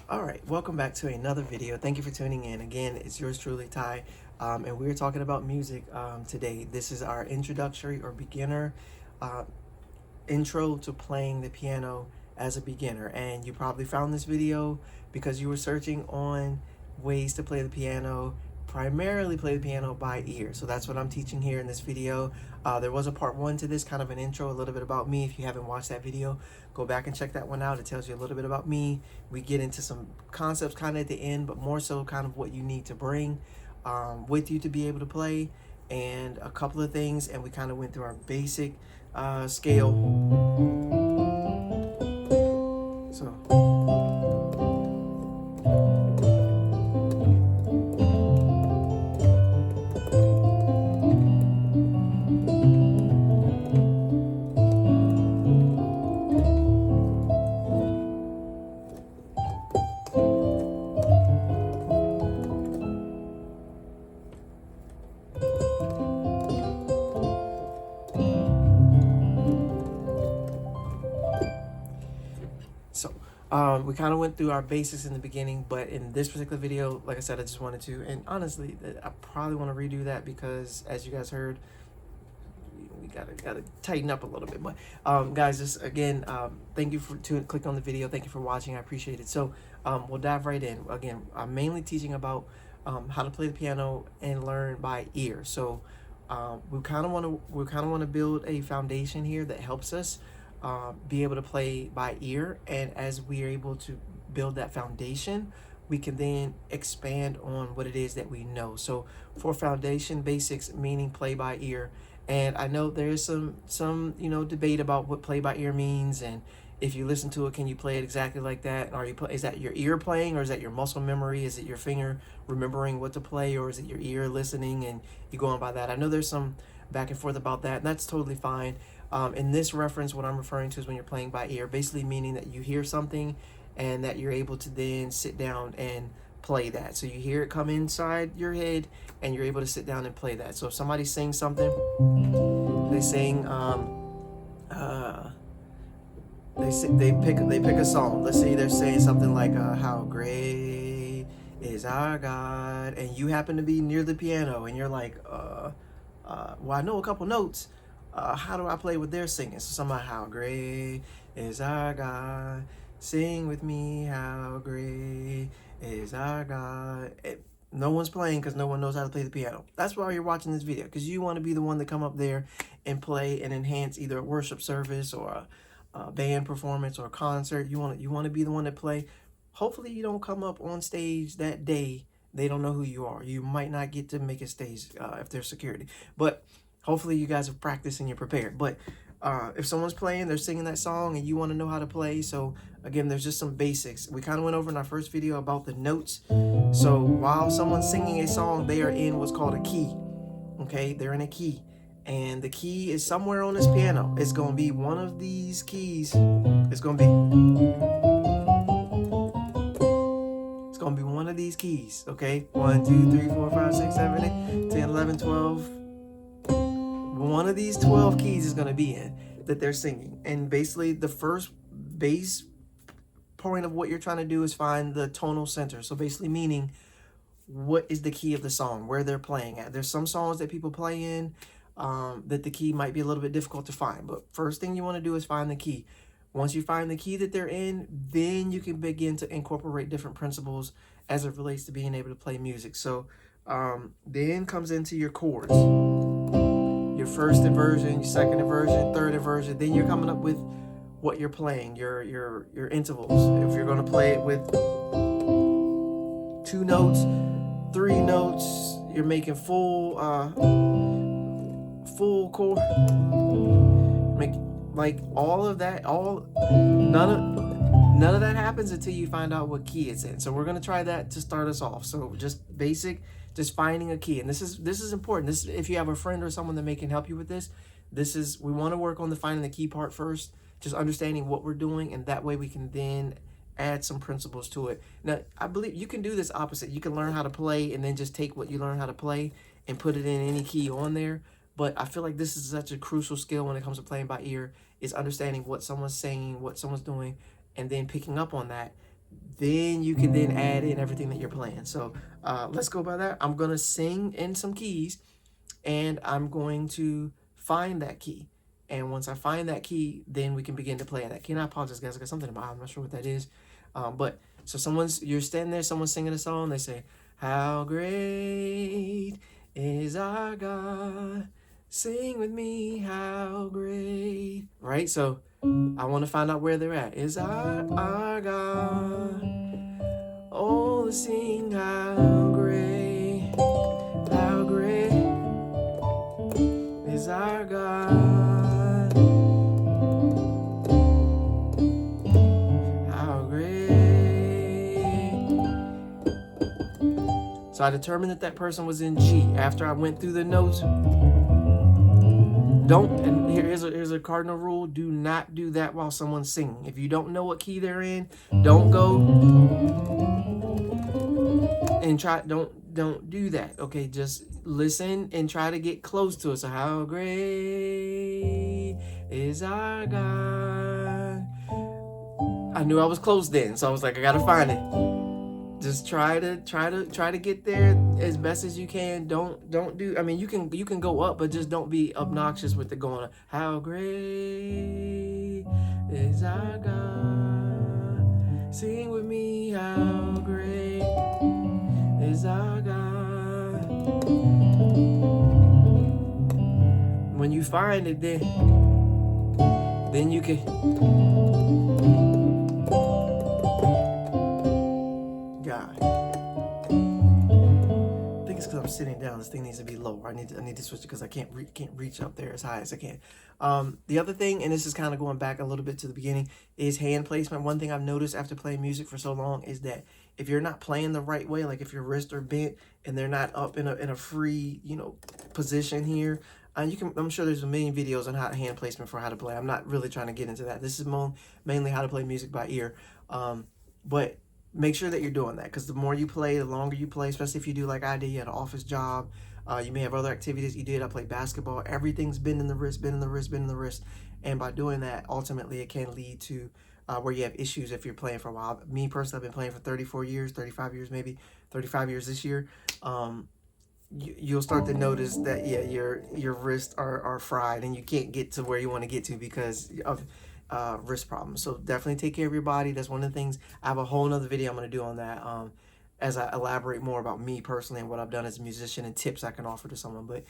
All right, welcome back to another video. Thank you for tuning in. Again, it's yours truly, Ty, and we're talking about music today. This is our introductory or beginner uh, intro to playing the piano as a beginner. And you probably found this video because you were searching on ways to play the piano, primarily play the piano by ear. So that's what I'm teaching here in this video. There was a part one to this, kind of an intro, a little bit about me. If you haven't watched that video, go back and check that one out. It tells you a little bit about me. We get into some concepts kind of at the end, but more so kind of what you need to bring with you to be able to play, and a couple of things. And we kind of went through our basic scale. So we kind of went through our basics in the beginning, but in this particular video, like I said, I just wanted to, and honestly, I probably want to redo that because, as you guys heard, we gotta tighten up a little bit. But guys, just again, thank you for click on the video. Thank you for watching. I appreciate it. So we'll dive right in. Again, I'm mainly teaching about how to play the piano and learn by ear. So we kind of want to build a foundation here that helps us be able to play by ear, and as we are able to build that foundation, we can then expand on what it is that we know. So for foundation basics, meaning play by ear, and I know there's some debate about what play by ear means, and if you listen to it, can you play it exactly like that? Are you is that your ear playing, or is that your muscle memory? Is it your finger remembering what to play, or is it your ear listening and you go on by that? I know there's some back and forth about that, and that's totally fine. In this reference, what I'm referring to is when you're playing by ear, basically meaning that you hear something and that you're able to then sit down and play that. So you hear it come inside your head and you're able to sit down and play that. So if somebody sings something, they sing, they pick a song. Let's say they're saying something like, how great is our God, and you happen to be near the piano and you're like, well, I know a couple notes. How do I play what they're singing? So somebody, how great is our God, sing with me, how great is our God. No one's playing because no one knows how to play the piano. That's why you're watching this video, because you want to be the one to come up there and play and enhance either a worship service or a band performance or a concert. You want to be the one to play. Hopefully you don't come up on stage that day. They don't know who you are. You might not get to make a stage if there's security, but hopefully you guys have practiced and you're prepared. But if someone's playing, they're singing that song and you want to know how to play. So again, there's just some basics. We kind of went over in our first video about the notes. So while someone's singing a song, they are in what's called a key. Okay, they're in a key. And the key is somewhere on this piano. It's going to be one of these keys. It's going to be one of these keys. Okay, 1, 2, 3, 4, 5, 6, 7, 8, 10, 11, 12. One of these 12 keys is going to be in that they're singing. And basically the first base point of what you're trying to do is find the tonal center. So basically meaning, what is the key of the song, where they're playing at. There's some songs that people play in that the key might be a little bit difficult to find. But first thing you want to do is find the key. Once you find the key that they're in, then you can begin to incorporate different principles as it relates to being able to play music. So then comes into your chords. Your first inversion, your second inversion, third inversion. Then you're coming up with what you're playing, your intervals. If you're going to play it with 2 notes, 3 notes, you're making full chord. Make like all of that. None of that happens until you find out what key it's in. So we're going to try that to start us off. So just basic. Just finding a key, and this is important. This, if you have a friend or someone that can help you with this, we want to work on the finding the key part first, just understanding what we're doing, and that way we can then add some principles to it. Now, I believe you can do this opposite. You can learn how to play and then just take what you learn how to play and put it in any key on there. But I feel like this is such a crucial skill when it comes to playing by ear, is understanding what someone's saying, what someone's doing, and then picking up on that then you can then add in everything that you're playing. So let's go by that. I'm gonna sing in some keys, and I'm going to find that key. And once I find that key, then we can begin to play that key. And I apologize, guys. I got something in my eye. I'm not sure what that is. But so you're standing there, someone's singing a song. They say, "How great is our God? Sing with me, how great." Right? So I want to find out where they're at. Is our God? Oh, let's sing how great is our God. How great. So I determined that person was in G after I went through the notes. And here's a cardinal rule: do not do that while someone's singing. If you don't know what key they're in, don't go and don't do that. Okay, just listen and try to get close to it. So how great is our God. I knew I was close then, so I was like, I gotta find it. Just try to get there as best as you can. Don't do. I mean, you can go up, but just don't be obnoxious with the going up. How great is our God? Sing with me. How great is our God? When you find it, then you can. God. I think it's because I'm sitting down. This thing needs to be lower. I need to switch it because I can't reach up there as high as I can. The other thing, and this is kind of going back a little bit to the beginning, is hand placement. One thing I've noticed after playing music for so long is that if you're not playing the right way, like if your wrists are bent and they're not up in a free, position here, I'm sure there's a million videos on how hand placement for how to play. I'm not really trying to get into that. This is mainly how to play music by ear. But make sure that you're doing that, because the more you play, the longer you play, especially if you do like I did, you had an office job, you may have other activities you did. I played basketball. Everything's bending the wrist. And by doing that, ultimately it can lead to where you have issues if you're playing for a while. Me personally, I've been playing for 34 years, 35 years maybe, 35 years this year. You'll start to notice that your wrists are fried and you can't get to where you want to get to because of wrist problems. So definitely take care of your body. That's one of the things. I have a whole nother video I'm going to do on that as I elaborate more about me personally and what I've done as a musician and tips I can offer to someone. But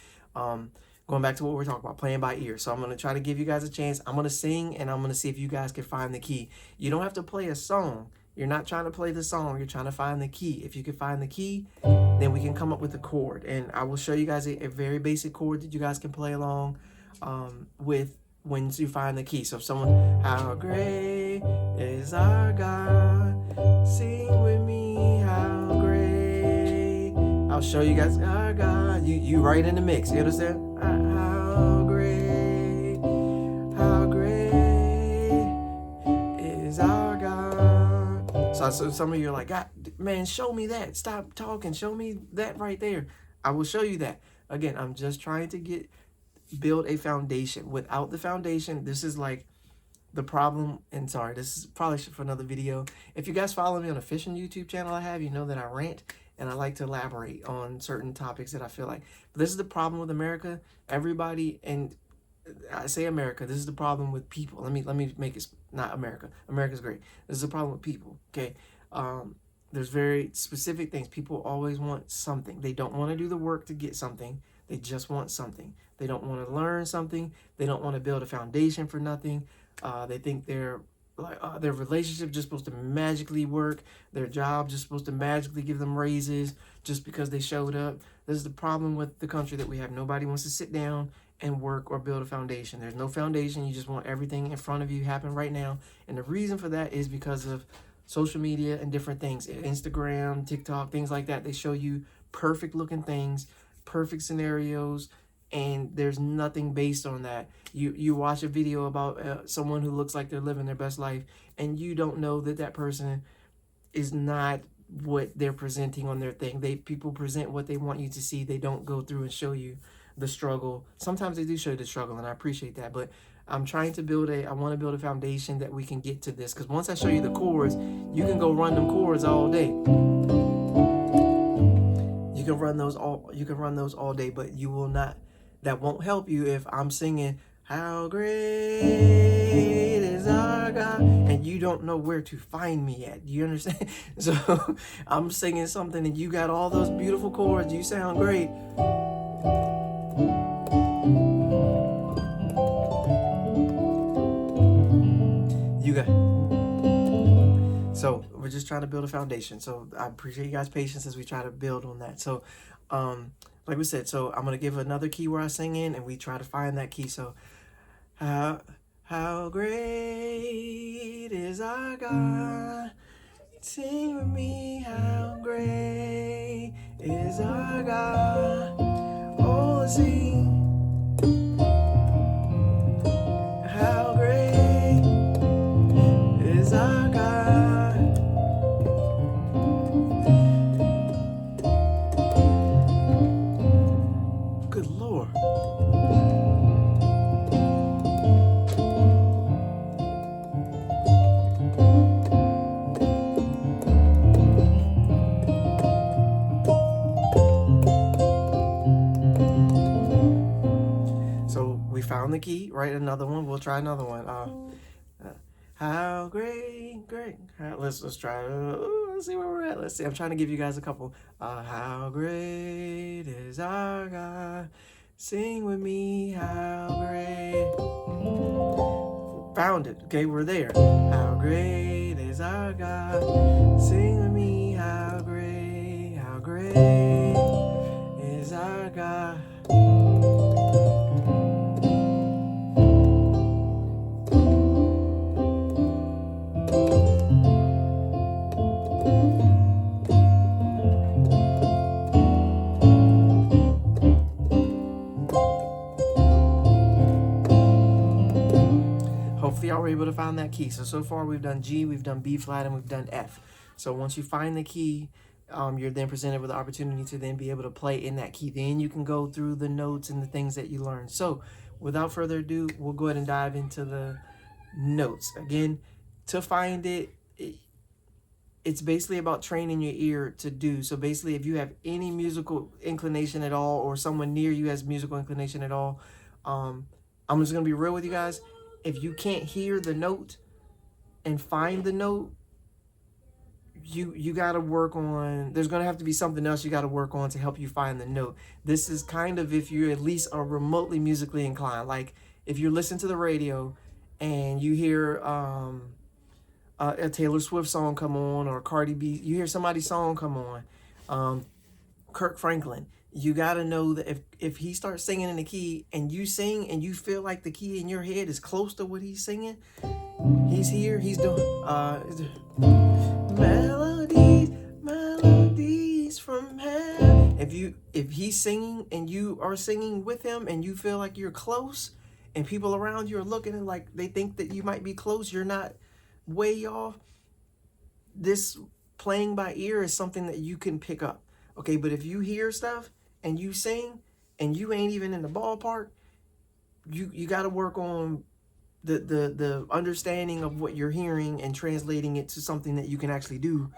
going back to what we're talking about, playing by ear. So I'm going to try to give you guys a chance. I'm going to sing and I'm going to see if you guys can find the key. You don't have to play a song. You're not trying to play the song. You're trying to find the key. If you can find the key, then we can come up with a chord. And I will show you guys a very basic chord that you guys can play along with when you find the key. So if someone, how great is our God, sing with me, how great. I'll show you guys our God. You right in the mix. You understand? How great is our God. So some of you are like, God, man, show me that. Stop talking. Show me that right there. I will show you that. Again, I'm just trying to build a foundation. Without the foundation, this is like the problem. And sorry, this is probably for another video. If you guys follow me on a fishing YouTube channel I have, you know that I rant and I like to elaborate on certain topics that I feel like. But this is the problem with America. Everybody, and I say America, this is the problem with people. Let me make it not America. America's great. This is the problem with people. Okay. There's very specific things. People always want something. They don't want to do the work to get something. They just want something. They don't want to learn something. They don't want to build a foundation for nothing. They think their relationship just supposed to magically work. Their job just supposed to magically give them raises just because they showed up. This is the problem with the country that we have. Nobody wants to sit down and work or build a foundation. There's no foundation. You just want everything in front of you happen right now. And the reason for that is because of social media and different things. Instagram, TikTok, things like that. They show you perfect looking things, perfect scenarios, and there's nothing based on that. You watch a video about someone who looks like they're living their best life, and you don't know that person is not what they're presenting on their thing. People present what they want you to see. They don't go through and show you the struggle. Sometimes they do show you the struggle, and I appreciate that, but I'm trying to build I want to build a foundation that we can get to this. Because once I show you the chords, you can go run them chords all day. You can run those all day, but you will not, that won't help you if I'm singing, how great is our God, and you don't know where to find me at. Do you understand? So I'm singing something and you got all those beautiful chords, you sound great. You got, so we're just trying to build a foundation. So I appreciate you guys' patience as we try to build on that. So like we said, so I'm gonna give another key where I sing in and we try to find that key. So how great is our God, sing with me, how great is our God, oh sing, how great is our God. Good Lord. So we found the key, right? Another one. We'll try another one. How great. Let's try. Let's see where we're at. Let's see. I'm trying to give you guys a couple. How great is our God? Sing with me. How great. Found it. Okay, we're there. How great is our God? Sing with me. How great is our God? Hopefully y'all were able to find that key. So far we've done G, we've done B flat, and we've done F. So once you find the key, you're then presented with the opportunity to then be able to play in that key. Then you can go through the notes and the things that you learned. So without further ado, we'll go ahead and dive into the notes. Again, to find it, it's basically about training your ear to do. So basically, if you have any musical inclination at all, or someone near you has musical inclination at all, I'm just going to be real with you guys. If you can't hear the note and find the note, you got to work on, there's going to have to be something else you got to work on to help you find the note. This is kind of if you at least are remotely musically inclined. Like if you're listening to the radio and you hear a Taylor Swift song come on, or Cardi B, you hear somebody's song come on, Kirk Franklin, you got to know that if he starts singing in the key and you sing and you feel like the key in your head is close to what he's singing, he's here, he's doing melodies from heaven. If he's singing and you are singing with him and you feel like you're close and people around you are looking and like they think that you might be close, you're not way off, this playing by ear is something that you can pick up. Okay, but if you hear stuff and you sing and you ain't even in the ballpark, you got to work on the understanding of what you're hearing and translating it to something that you can actually do.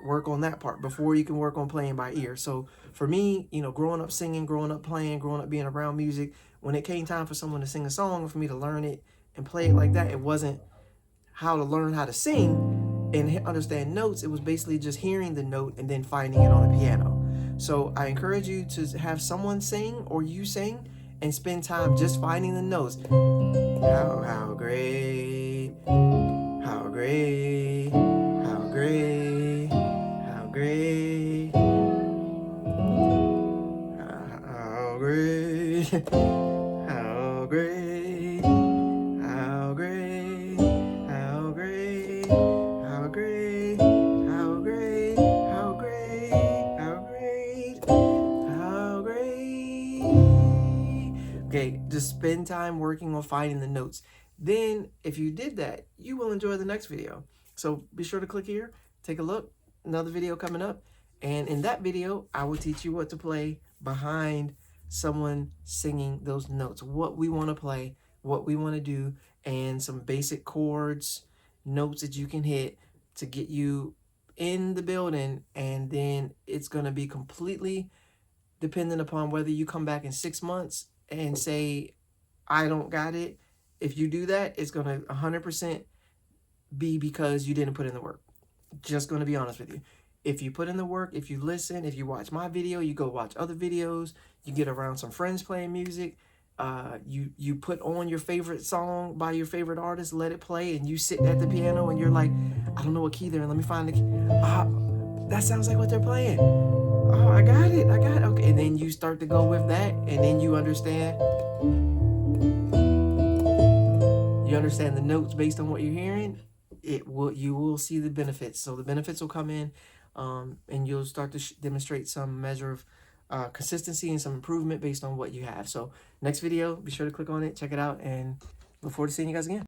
Work on that part before you can work on playing by ear. So for me, growing up singing, growing up playing, growing up being around music, when it came time for someone to sing a song and for me to learn it and play it like that, it wasn't how to learn how to sing and understand notes. It was basically just hearing the note and then finding it on the piano. So I encourage you to have someone sing or you sing and spend time just finding the notes. How great, how great, how great, how great, how great, how great, how great, how great, how great, how great, how great, how great, how great. Okay, just spend time working on finding the notes. Then, if you did that, you will enjoy the next video. So be sure to click here, take a look, another video coming up. And in that video, I will teach you what to play behind someone singing those notes, what we want to play what we want to do and some basic chords, notes that you can hit to get you in the building. And then it's going to be completely dependent upon whether you come back in 6 months and say, I don't got it. If you do that, it's going to 100% be because you didn't put in the work. Just going to be honest with you. If you put in the work, if you listen, if you watch my video, you go watch other videos, you get around some friends playing music, you put on your favorite song by your favorite artist, let it play, and you sit at the piano and you're like, I don't know what key they're in, let me find the key. That sounds like what they're playing. Oh, I got it. Okay, and then you start to go with that, and then you understand the notes based on what you're hearing. You will see the benefits. So the benefits will come in, and you'll start to demonstrate some measure of consistency and some improvement based on what you have. So next video, be sure to click on it, check it out, and look forward to seeing you guys again.